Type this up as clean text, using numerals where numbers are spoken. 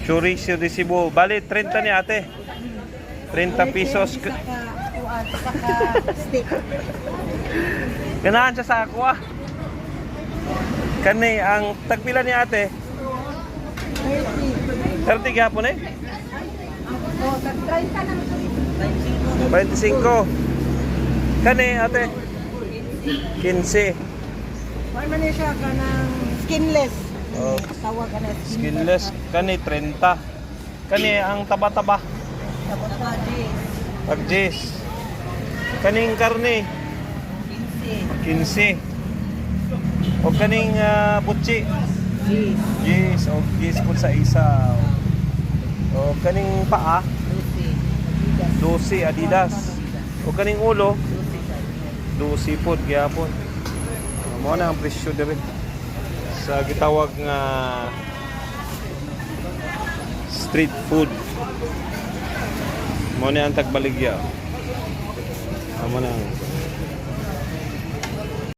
Chorizo de Cebu. Bali, 30 ni ate. 30 pesos. Steak. Ganahan siya sa ako ah. Kani, ang tagpila ni ate. 30 gapon eh. Oh, 30 na. 25. Kani ate. 15. Wala man siya ka ng skinless. Oh, Tawag ka na skinless. Kani, 30. Kani, ang taba-taba. Pag-jis. Kaning karne. 15. O kaning butchi. Yes, o yes po sa isa. O kaning paa. 12 Adidas. O kaning ulo. 12 po gyapon. Mao na ang presyo dire sa gitawag nga street food. Mao na ang tagbaligya. Amo na ang